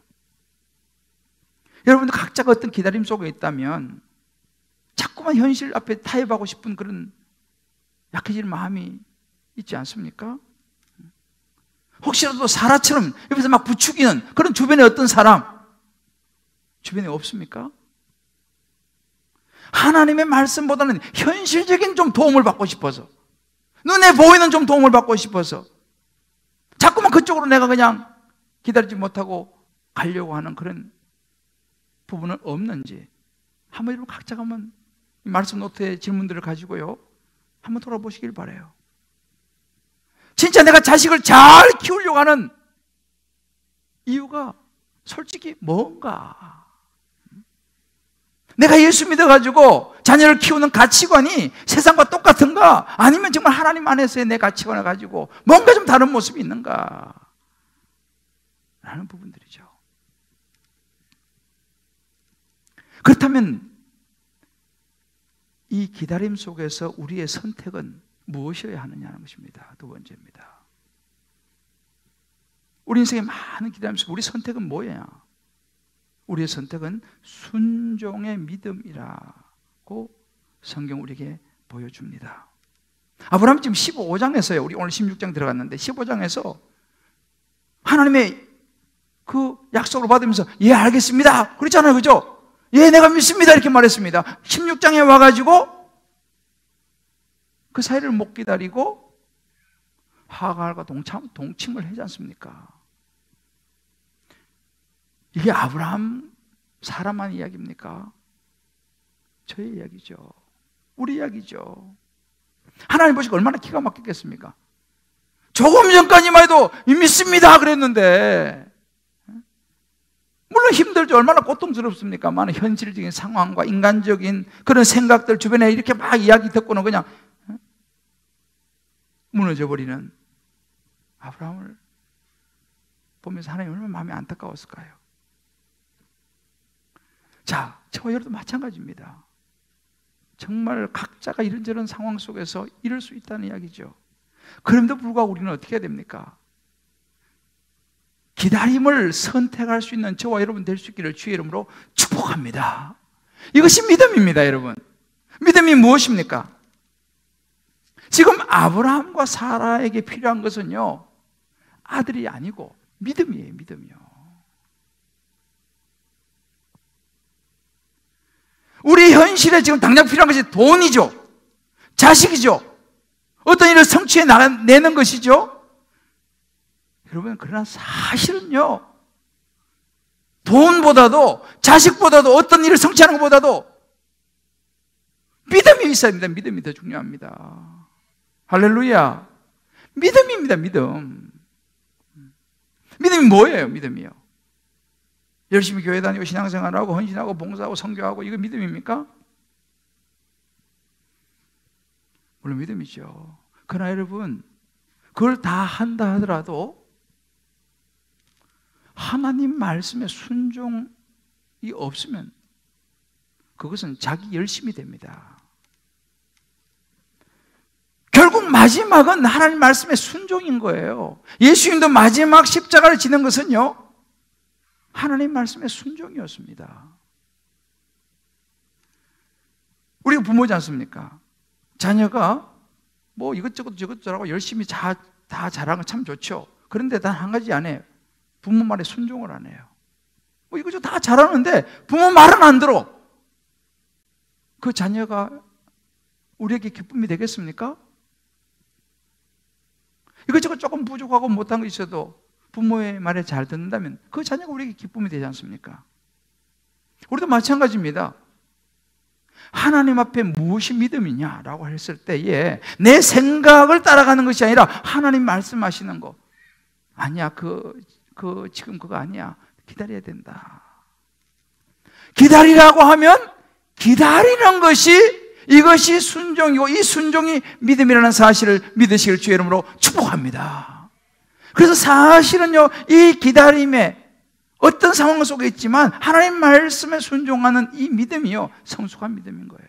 여러분들 각자가 어떤 기다림 속에 있다면 자꾸만 현실 앞에 타협하고 싶은 그런 약해지는 마음이 있지 않습니까? 혹시라도 사라처럼 옆에서 막 부추기는 그런 주변에 어떤 사람 주변에 없습니까? 하나님의 말씀보다는 현실적인 좀 도움을 받고 싶어서, 눈에 보이는 좀 도움을 받고 싶어서 자꾸만 그쪽으로 내가 그냥 기다리지 못하고 가려고 하는 그런 부분은 없는지 한번 여러분 각자가 한번 이 말씀 노트에 질문들을 가지고요 한번 돌아보시길 바라요. 진짜 내가 자식을 잘 키우려고 하는 이유가 솔직히 뭔가? 내가 예수 믿어가지고 자녀를 키우는 가치관이 세상과 똑같은가? 아니면 정말 하나님 안에서의 내 가치관을 가지고 뭔가 좀 다른 모습이 있는가? 라는 부분들이죠. 그렇다면 이 기다림 속에서 우리의 선택은 무엇이어야 하느냐는 것입니다. 두 번째입니다. 우리 인생의 많은 기다림 속에 우리 선택은 뭐예요? 우리의 선택은 순종의 믿음이라고 성경 우리에게 보여줍니다. 아브라함 지금 15장에서요, 우리 오늘 16장 들어갔는데 15장에서 하나님의 그 약속을 받으면서 예 알겠습니다 그랬잖아요, 그죠? 예 내가 믿습니다 이렇게 말했습니다. 16장에 와가지고 그 사이를 못 기다리고 하갈과 동침을 하지 않습니까? 이게 아브라함 사람만 이야기입니까? 저의 이야기죠. 우리 이야기죠. 하나님 보시고 얼마나 기가 막히겠습니까? 조금 전까지만 해도 믿습니다 그랬는데, 물론 힘들죠. 얼마나 고통스럽습니까? 많은 현실적인 상황과 인간적인 그런 생각들 주변에 이렇게 막 이야기 듣고는 그냥 무너져버리는 아브라함을 보면서 하나님 얼마나 마음이 안타까웠을까요? 자, 저와 여러분도 마찬가지입니다. 정말 각자가 이런저런 상황 속에서 이럴 수 있다는 이야기죠. 그럼에도 불구하고 우리는 어떻게 해야 됩니까? 기다림을 선택할 수 있는 저와 여러분 될 수 있기를 주의 이름으로 축복합니다. 이것이 믿음입니다, 여러분. 믿음이 무엇입니까? 지금 아브라함과 사라에게 필요한 것은요, 아들이 아니고 믿음이에요, 믿음이요. 우리 현실에 지금 당장 필요한 것이 돈이죠, 자식이죠, 어떤 일을 성취해내는 것이죠. 여러분, 그러나 사실은요, 돈보다도 자식보다도 어떤 일을 성취하는 것보다도 믿음이 있어야 합니다. 믿음이 더 중요합니다. 할렐루야. 믿음입니다. 믿음이 뭐예요? 믿음이요. 열심히 교회 다니고 신앙생활하고 헌신하고 봉사하고 선교하고 이거 믿음입니까? 물론 믿음이죠. 그러나 여러분, 그걸 다 한다 하더라도 하나님 말씀에 순종이 없으면 그것은 자기 열심이 됩니다. 결국 마지막은 하나님 말씀에 순종인 거예요. 예수님도 마지막 십자가를 지는 것은요, 하나님 말씀에 순종이었습니다. 우리가 부모지 않습니까? 자녀가 뭐 이것저것 저것저것 열심히 다 잘하는 건 참 좋죠. 그런데 단 한 가지 안 해요. 부모 말에 순종을 안 해요. 뭐 이것저것 다 잘하는데 부모 말은 안 들어. 그 자녀가 우리에게 기쁨이 되겠습니까? 이것저것 조금 부족하고 못한 거 있어도 부모의 말에 잘 듣는다면 그 자녀가 우리에게 기쁨이 되지 않습니까? 우리도 마찬가지입니다. 하나님 앞에 무엇이 믿음이냐라고 했을 때에 내 생각을 따라가는 것이 아니라 하나님 말씀하시는 거, 아니야, 지금 그거 아니야, 기다려야 된다. 기다리라고 하면 기다리는 것이, 이것이 순종이고 이 순종이 믿음이라는 사실을 믿으시길 주의 이름으로 축복합니다. 그래서 사실은요, 이 기다림에 어떤 상황 속에 있지만 하나님 말씀에 순종하는 이 믿음이요, 성숙한 믿음인 거예요.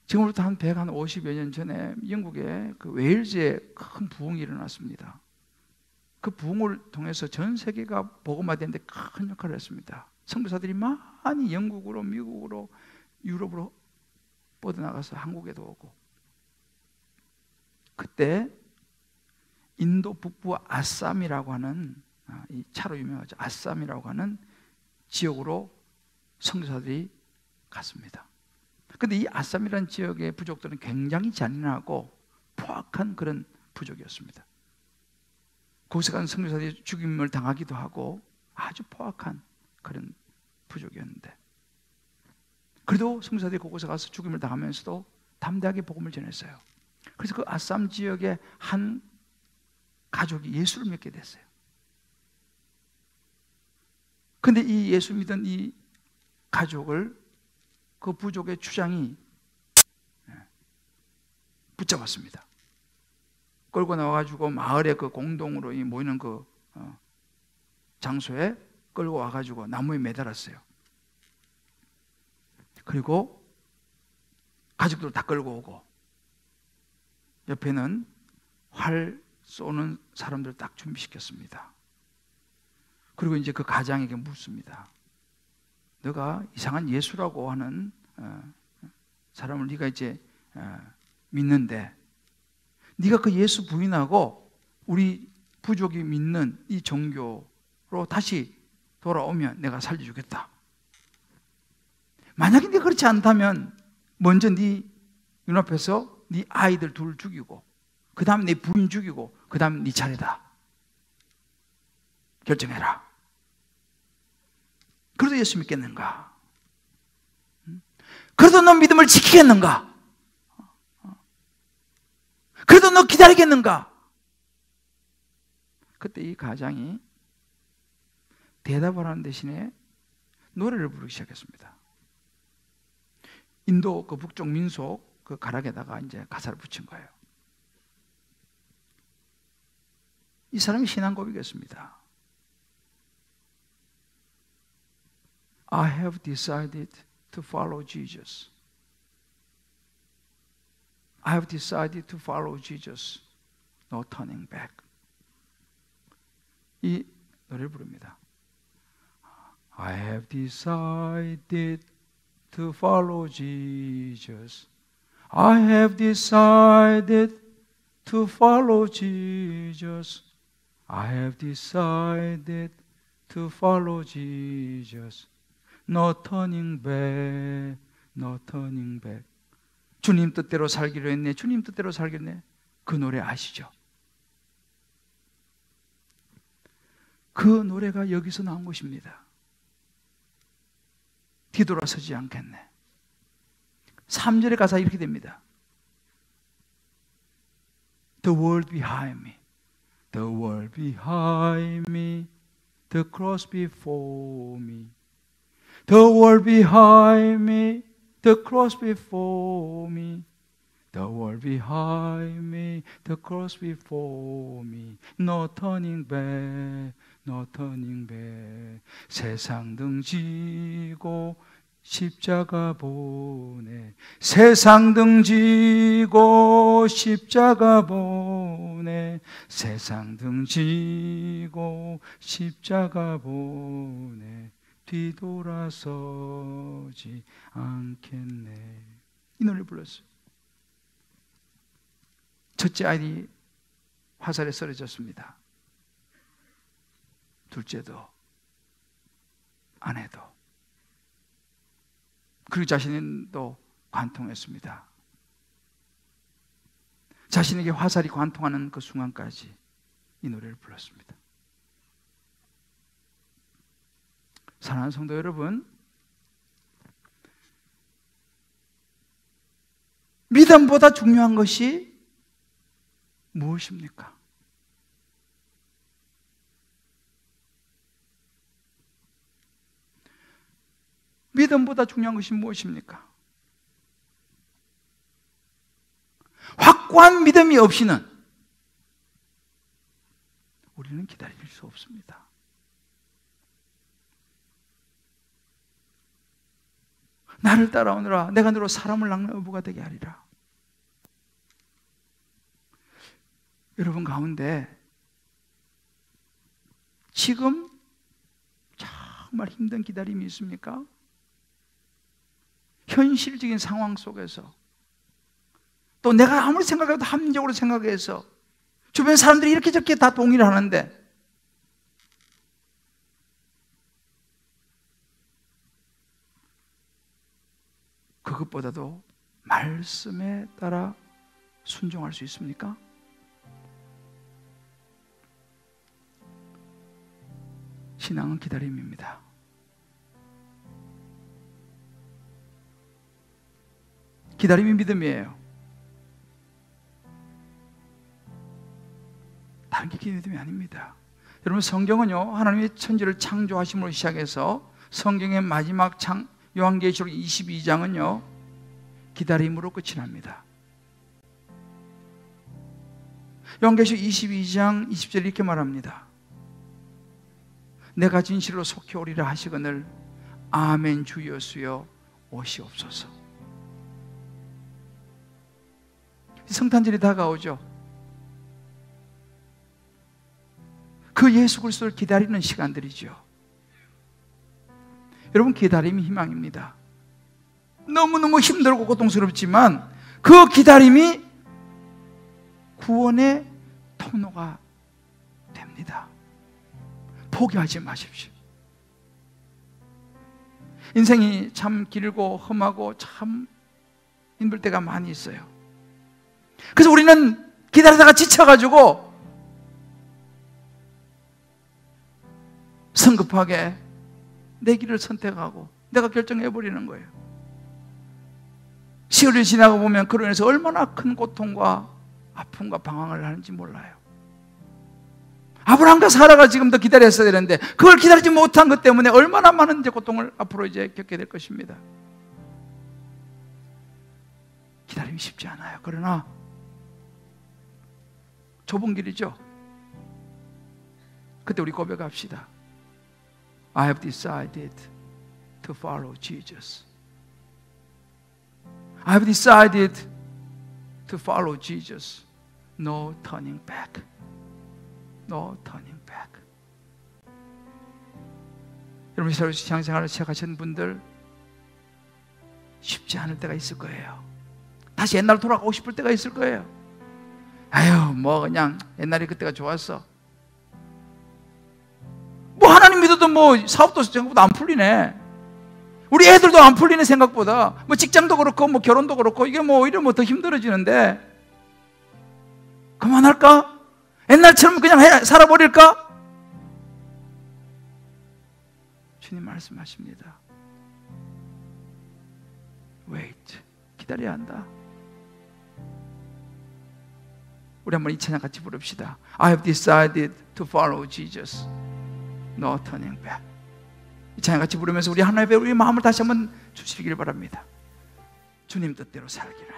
지금부터 한 150여 년 전에 영국의 그 웨일즈에 큰 부흥이 일어났습니다. 그 부흥을 통해서 전 세계가 복음화되는데 큰 역할을 했습니다. 선교사들이 많이 영국으로, 미국으로, 유럽으로 뻗어나가서 한국에도 오고, 그때 인도 북부 아쌈이라고 하는, 이 차로 유명하죠, 아쌈이라고 하는 지역으로 선교사들이 갔습니다. 근데 이 아쌈이라는 지역의 부족들은 굉장히 잔인하고 포악한 그런 부족이었습니다. 거기서 간 선교사들이 죽임을 당하기도 하고 아주 포악한 그런 부족이었는데, 그래도 선교사들이 그곳에 가서 죽임을 당하면서도 담대하게 복음을 전했어요. 그래서 그 아쌈 지역의 한 가족이 예수를 믿게 됐어요. 근데 이 예수 믿은 이 가족을 그 부족의 주장이 붙잡았습니다. 끌고 나와가지고 마을의 그 공동으로 모이는 그 장소에 끌고 와가지고 나무에 매달았어요. 그리고 가족들 다 끌고 오고, 옆에는 활 쏘는 사람들 딱 준비시켰습니다. 그리고 이제 그 가장에게 묻습니다. 너가 이상한 예수라고 하는 사람을 네가 이제 믿는데, 네가 그 예수 부인하고 우리 부족이 믿는 이 종교로 다시 돌아오면 내가 살려주겠다. 만약에 네가 그렇지 않다면 먼저 네 눈앞에서 네 아이들 둘 죽이고, 그 다음에 네 부인 죽이고, 그 다음에 네 차례다. 결정해라. 그래도 예수 믿겠는가? 그래도 너 믿음을 지키겠는가? 그래도 너 기다리겠는가? 그때 이 가장이 대답을 하는 대신에 노래를 부르기 시작했습니다. 인도 그 북쪽 민속 그 가락에다가 이제 가사를 붙인 거예요. 이 사람이 신앙 고백이었습니다. I have decided to follow Jesus. I have decided to follow Jesus. No turning back. 이 노래를 부릅니다. I have decided to follow Jesus. I have decided to follow Jesus. I have decided to follow Jesus. No turning back, no turning back. 주님 뜻대로 살기로 했네, 주님 뜻대로 살기로 했네. 그 노래 아시죠? 그 노래가 여기서 나온 것입니다. 뒤돌아서지 않겠네. 3절의 가사 이렇게 됩니다. The world behind me, the world behind me, the cross before me. The world behind me, the cross before me. The world behind me, the cross before me. No turning back, no turning back. 세상 등지고 십자가 보내. 세상 등지고 십자가 보내. 세상 등지고 십자가 보내. 뒤돌아서지 않겠네. 이 노래를 불렀어요. 첫째 아이들이 화살에 쓰러졌습니다. 둘째도, 아내도, 그리고 자신도 관통했습니다. 자신에게 화살이 관통하는 그 순간까지 이 노래를 불렀습니다. 사랑하는 성도 여러분, 믿음보다 중요한 것이 무엇입니까? 믿음보다 중요한 것이 무엇입니까? 확고한 믿음이 없이는 우리는 기다릴 수 없습니다. 나를 따라오느라 내가 너로 사람을 낚는 어부가 되게 하리라. 여러분 가운데 지금 정말 힘든 기다림이 있습니까? 현실적인 상황 속에서, 또 내가 아무리 생각해도 합리적으로 생각해서 주변 사람들이 이렇게 저렇게 다 동의를 하는데, 그것보다도 말씀에 따라 순종할 수 있습니까? 신앙은 기다림입니다. 기다림이 믿음이에요. 다른 게 믿음이 아닙니다. 여러분, 성경은요, 하나님의 천지를 창조하심으로 시작해서 성경의 마지막 요한계시록 22장은요 기다림으로 끝이 납니다. 요한계시록 22장 20절 이렇게 말합니다. 내가 진실로 속히 오리라 하시거늘 아멘 주 예수여 오시옵소서. 성탄절이 다가오죠. 그 예수 그리스도를 기다리는 시간들이죠. 여러분, 기다림이 희망입니다. 너무너무 힘들고 고통스럽지만 그 기다림이 구원의 통로가 됩니다. 포기하지 마십시오. 인생이 참 길고 험하고 참 힘들 때가 많이 있어요. 그래서 우리는 기다리다가 지쳐가지고 성급하게 내 길을 선택하고 내가 결정해버리는 거예요. 시간이 지나고 보면 그로 인해서 얼마나 큰 고통과 아픔과 방황을 하는지 몰라요. 아브라함과 사라가 지금 더 기다렸어야 되는데 그걸 기다리지 못한 것 때문에 얼마나 많은 고통을 앞으로 이제 겪게 될 것입니다. 기다림이 쉽지 않아요. 그러나 좁은 길이죠. 그때 우리 고백합시다. I have decided to follow Jesus. I have decided to follow Jesus. No turning back. No turning back. 여러분, 새로 신앙생활을 시작하신 분들 쉽지 않을 때가 있을 거예요. 다시 옛날로 돌아가고 싶을 때가 있을 거예요. 아유, 뭐 그냥 옛날에 그때가 좋았어. 뭐 하나님 믿어도 뭐 사업도 생각보다 안 풀리네. 우리 애들도 안 풀리네 생각보다. 뭐 직장도 그렇고 뭐 결혼도 그렇고 이게 뭐 오히려 뭐 더 힘들어지는데 그만할까? 옛날처럼 그냥 살아버릴까? 주님 말씀하십니다. Wait. 기다려야 한다. 우리 한번 이 찬양 같이 부릅시다. I have decided to follow Jesus. No turning back. 이 찬양 같이 부르면서 우리 하나님의 우리 마음을 다시 한번 주시길 바랍니다. 주님 뜻대로 살기를.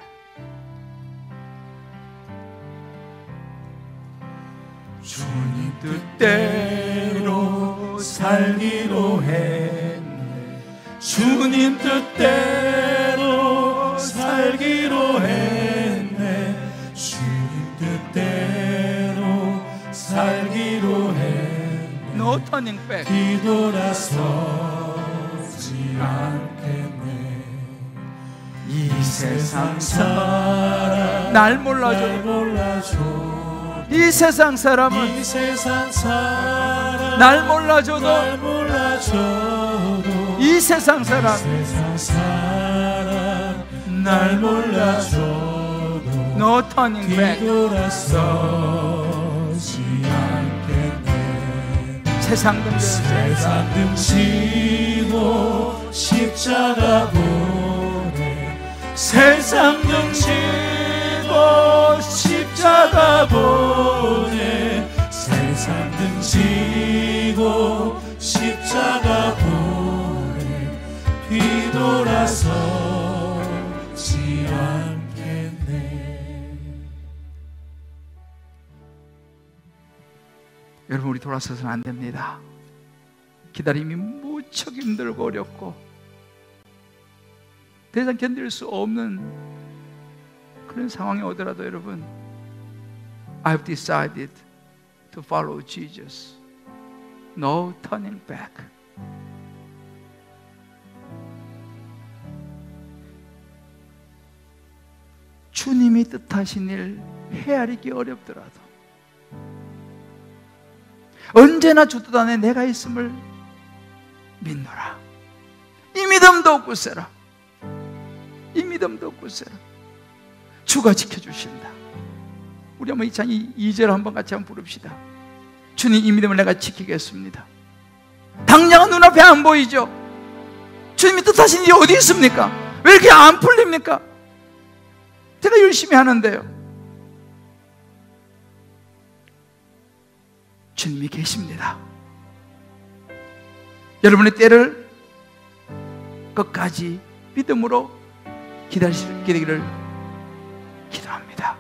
주님 뜻대로 살기로 했네. 주님 뜻대로 살기로 했네. 주님 뜻대로 살기로 했네. No turning back. 뒤돌아서지 않겠네. 이 세상 사람 날 몰라줘. 이 세상 사람은 날 몰라줘도 이 세상 사람 날 몰라줘도 No turning back. 뒤돌아서지 않겠네. 세상 등지고 십자가 보내. 세상 등지고 십자가 보내. 세상 등지고 십자가 보내. 뒤돌아서지 않겠네. 여러분, 우리 돌아서서는 안 됩니다. 기다림이 무척 힘들고 어렵고 더 이상 견딜 수 없는 그런 상황이 오더라도 여러분, I have decided to follow Jesus. No turning back. 주님이 뜻하신 일 헤아리기 어렵더라도 언제나 주 뜻 안에 내가 있음을 믿노라. 이 믿음도 굳세라. 이 믿음도 굳세라. 주가 지켜주신다. 우리 한번 이 장 2절 한번 같이 한번 부릅시다. 주님, 이 믿음을 내가 지키겠습니다. 당장은 눈앞에 안 보이죠. 주님이 뜻하신 일이 어디 있습니까? 왜 이렇게 안 풀립니까? 제가 열심히 하는데요. 주님이 계십니다. 여러분의 때를 끝까지 믿음으로 기다리기를 기도합니다.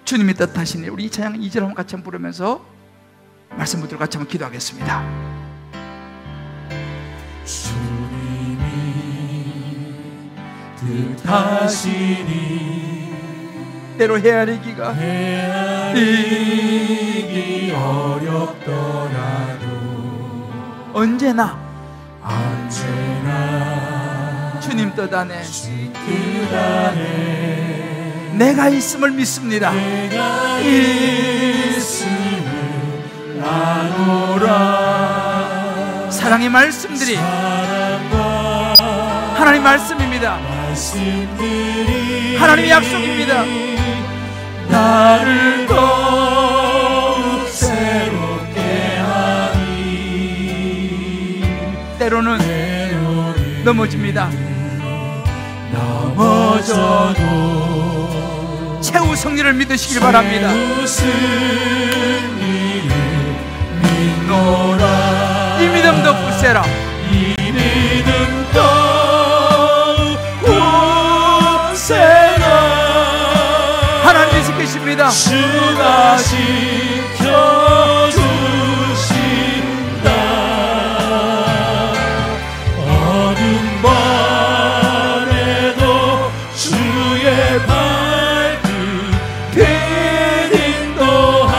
주님이 뜻하신 일, 우리 이 찬양 2절 한번 같이 한번 부르면서 말씀 붙들고 같이 한번 기도하겠습니다. 주님이 뜻하시니 때로 헤아리기가 어렵더라도 언제나 주님 뜻 안에 뜻 안에 내가 있음을 믿습니다. 내가 있음을 아노라. 사랑의 말씀들이 하나님 말씀입니다. 하나님의 약속입니다. 나를 더욱 새롭게 하니 때로는 넘어집니다. 넘어져도 최후 승리를 믿으시길 바랍니다. 믿노라. 이 믿음도 굳세라. 이 믿음도 굳세라. 하나님이 지키십니다. 주가 지켜주신다. 어둠 밤에도 주의 발길 인도하.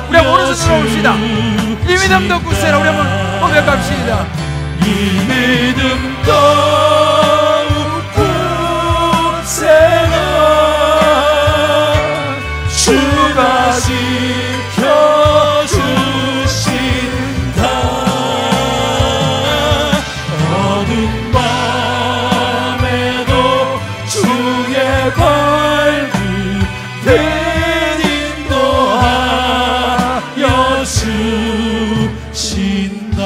우리 한번 오른손 들어봅시다. 이 믿음도 굳세라. 우리 한번 고백합시다. 이 믿음도 굳세라. 주가 지켜주신다. 어둠 밤에도 주의 발길 인도하여 주신다.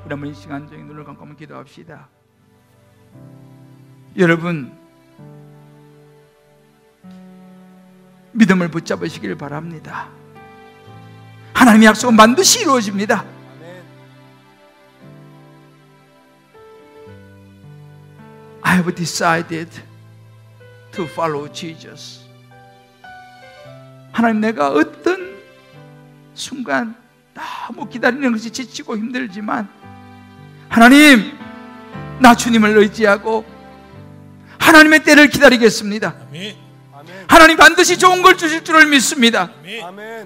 우리 한번 이 시간 종일 눈을 감고 한번 기도합시다. 여러분, 믿음을 붙잡으시길 바랍니다. 하나님의 약속은 반드시 이루어집니다. I have decided to follow Jesus. 하나님, 내가 어떤 순간 너무 기다리는 것이 지치고 힘들지만 하나님, 나 주님을 의지하고 하나님의 때를 기다리겠습니다. 하나님 반드시 좋은 걸 주실 줄을 믿습니다.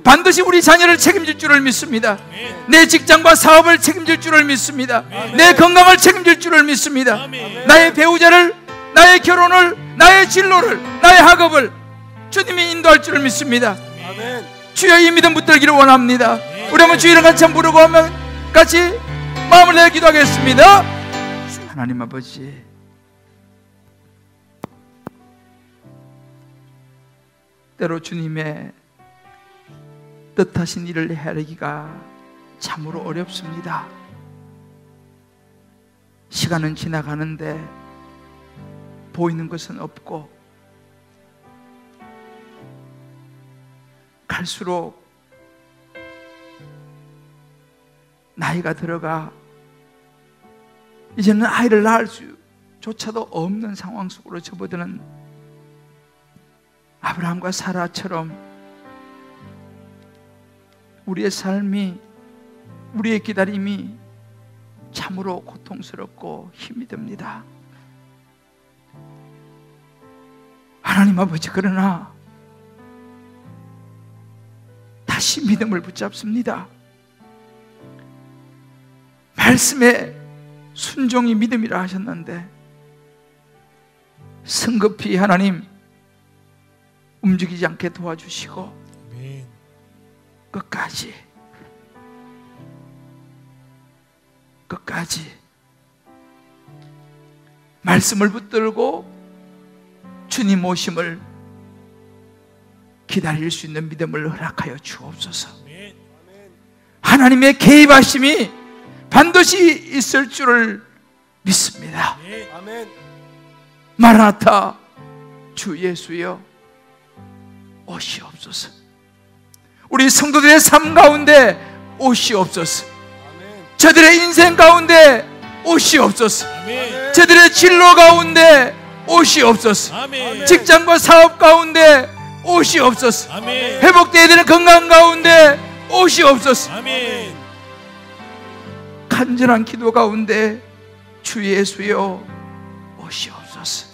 반드시 우리 자녀를 책임질 줄을 믿습니다. 내 직장과 사업을 책임질 줄을 믿습니다. 내 건강을 책임질 줄을 믿습니다. 나의 배우자를, 나의 결혼을, 나의 진로를, 나의 학업을 주님이 인도할 줄을 믿습니다. 주여, 이 믿음 붙들기를 원합니다. 우리 한번 주의를 같이 한번 부르고 하면 같이 마음을 내어 기도하겠습니다. 하나님 아버지, 때로 주님의 뜻하신 일을 헤아리기가 참으로 어렵습니다. 시간은 지나가는데 보이는 것은 없고 갈수록 나이가 들어가 이제는 아이를 낳을 수조차도 없는 상황 속으로 접어드는 아브라함과 사라처럼 우리의 삶이, 우리의 기다림이 참으로 고통스럽고 힘이 듭니다. 하나님 아버지, 그러나 다시 믿음을 붙잡습니다. 말씀에 순종이 믿음이라 하셨는데 성급히 하나님 움직이지 않게 도와주시고 아멘. 끝까지 말씀을 붙들고 주님 오심을 기다릴 수 있는 믿음을 허락하여 주옵소서. 아멘. 하나님의 개입하심이 반드시 있을 줄을 믿습니다. 아멘. 마라나타, 주 예수여 오시옵소서. 우리 성도들의 삶 가운데 오시옵소서. 저들의 인생 가운데 오시옵소서. 아멘. 저들의 진로 가운데 오시옵소서. 아멘. 직장과 사업 가운데 오시옵소서. 아멘. 회복되어야 되는 건강 가운데 오시옵소서. 아멘. 간절한 기도 가운데 주 예수여 오시옵소서.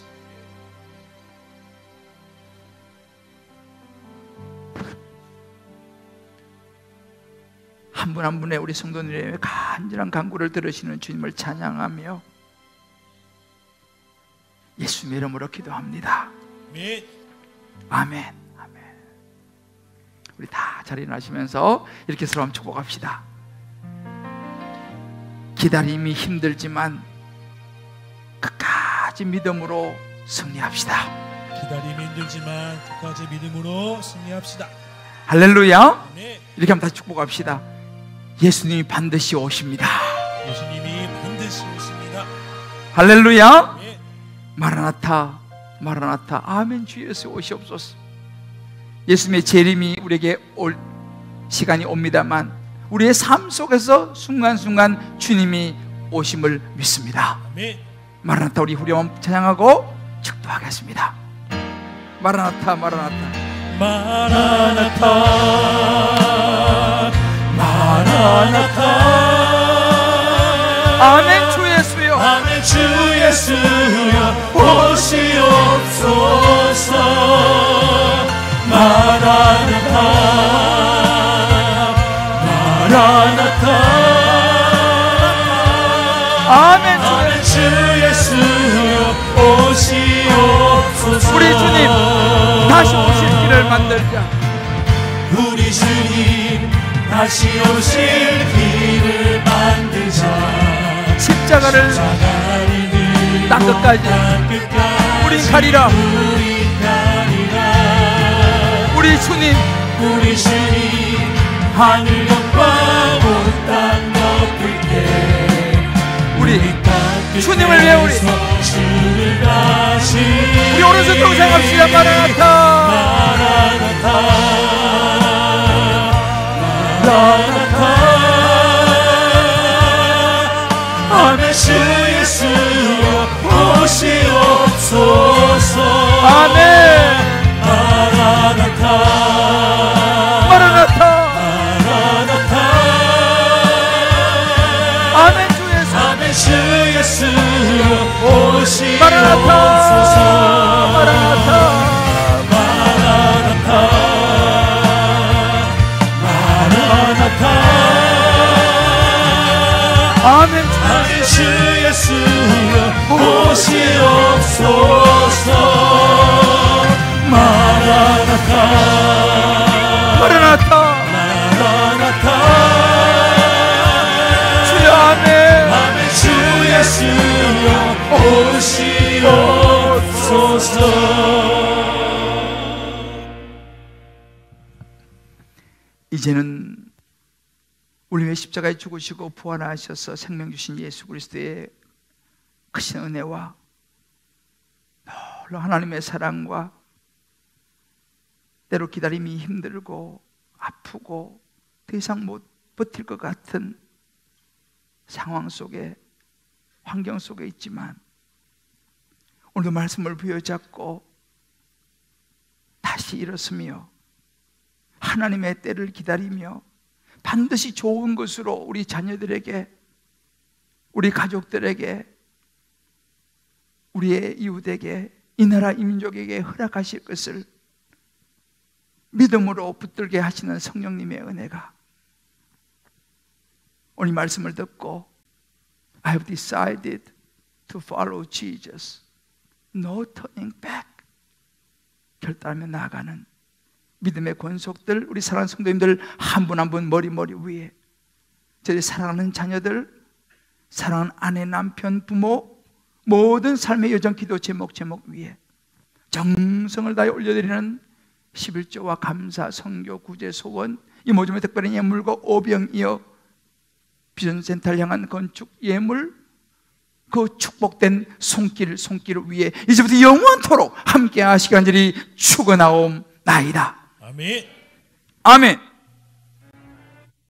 한 분 한 분의 우리 성도님의 간절한 간구를 들으시는 주님을 찬양하며 예수님의 이름으로 기도합니다. 아멘. 아멘. 아멘. 우리 다 자리에 나시면서 이렇게 서로 한번 축복합시다. 기다림이 힘들지만 끝까지 믿음으로 승리합시다. 기다림이 힘들지만 끝까지 믿음으로 승리합시다. 할렐루야. 아멘. 이렇게 한번 다시 축복합시다. 예수님이 반드시 오십니다. 예수님이 반드시 오십니다. 할렐루야. 아멘. 마라나타, 마라나타. 아멘. 주 예수 오시옵소서. 예수님의 재림이 우리에게 올 시간이 옵니다만 우리의 삶 속에서 순간순간 주님이 오심을 믿습니다. 아멘. 마라나타. 우리 후렴 찬양하고 축도하겠습니다. 마라나타, 마라나타. 마라나타 마라나타. 아멘. 주 예수여. 아멘. 주 예수여 오시옵소서. 마라나타 마라나타. 아멘. 아멘. 주 예수여 오시옵소서. 우리 주님 다시 오실 길을 만들자. 우리 주님 다시 오실 길을 만들자. 십자가를 땅 끝까지 우린 가리라. 우리 주님 우리 주님 하늘 영광 온 땅 덮을 때 우리 주님을 위해 우리 주를 다시 우리 오른손 동생합시다. 마라나타, 마라나타 마라나타. 아멘. 주 예수여 오시옵소서. 아멘. 마라나타 마라나타. 마라나타. 아멘. 주 예수. 아멘. 주 예수여 오시옵소서. 마라나타, 마라나타. 마라나타 마라나타. 아멘. 아멘. 주 예수여 오시옵소서. 마라나타 마라나타. 마라나타. 주여. 아멘. 아멘. 주 예수여 오시옵소서. 이제는 우리 위해 십자가에 죽으시고 부활하셔서 생명 주신 예수 그리스도의 크신 은혜와 놀라운 하나님의 사랑과 때로 기다림이 힘들고 아프고 더 이상 못 버틸 것 같은 상황 속에 환경 속에 있지만 오늘도 말씀을 부여잡고 다시 일어서며 하나님의 때를 기다리며 반드시 좋은 것으로 우리 자녀들에게, 우리 가족들에게, 우리의 이웃에게, 이 나라 이 민족에게 허락하실 것을 믿음으로 붙들게 하시는 성령님의 은혜가 오늘 말씀을 듣고 I have decided to follow Jesus. No turning back. 결단하며 나아가는 믿음의 권속들, 우리 사랑하는 성도님들 한 분 한 분 머리 위에, 저희 사랑하는 자녀들, 사랑하는 아내, 남편, 부모, 모든 삶의 여정 기도 제목 위에 정성을 다해 올려드리는 11조와 감사, 성교, 구제, 소원, 이 모둠의 특별한 예물과 오병이어 비전센터를 향한 건축 예물, 그 축복된 손길 위에 이제부터 영원토록 함께 하시기 간절히 축원하옵나이다. 아멘. 아멘.